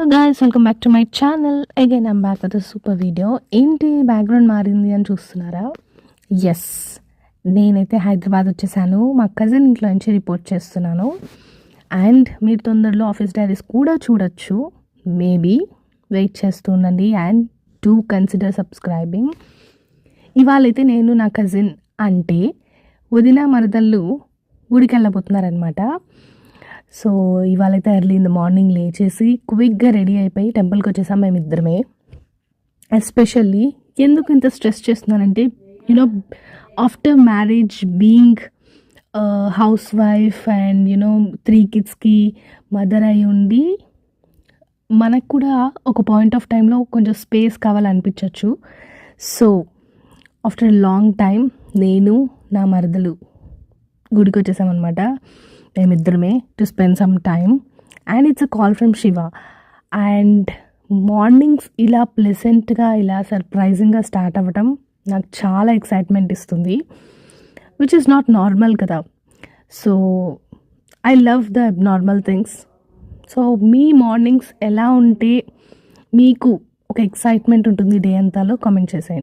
So guys welcome back to my channel. Again I'm back with super video. ఏంటి background మారింది అని చూస్తున్నారా? Yes, నేనైతే హైదరాబాద్ వచ్చేసాను. మా కజిన్ ఇంట్లో నుంచి రిపోర్ట్ చేస్తున్నాను. అండ్ మీరు తొందరలో ఆఫీస్ డైరీస్ కూడా చూడొచ్చు. మేబీ వెయిట్ చేస్తూ ఉండండి అండ్ డూ కన్సిడర్ సబ్స్క్రైబింగ్. ఇవాళైతే నేను నా కజిన్ అంటే వదిన మరదళ్ళు గుడికి వెళ్ళబోతున్నారనమాట. సో ఇవాళైతే ఎర్లీ ఇన్ ద మార్నింగ్ లేచేసి క్విక్గా రెడీ అయిపోయి టెంపుల్కి వచ్చేసాం మేమిద్దరమే. ఎస్పెషల్లీ ఎందుకు ఇంత స్ట్రెస్ చేస్తున్నానంటే you know after marriage being housewife and 3 కిడ్స్కి మదర్ అయి ఉండి మనకు కూడా ఒక పాయింట్ ఆఫ్ టైంలో కొంచెం స్పేస్ కావాలనిపించవచ్చు. సో ఆఫ్టర్ లాంగ్ టైం నేను నా మరదలు గుడికి వచ్చేసామన్నమాట మేమిద్దరమే to spend some time. And it's a call from Shiva. And mornings ఇలా ప్లెజెంట్గా ఇలా సర్ప్రైజింగ్గా స్టార్ట్ అవ్వటం నాకు చాలా ఎక్సైట్మెంట్ ఇస్తుంది, విచ్ ఇస్ నాట్ నార్మల్ కదా. So I love the normal things. So me mornings ఎలా ఉంటే మీకు ఒక ఎక్సైట్మెంట్ ఉంటుంది డే అంతాలో కామెంట్ చేసేయండి.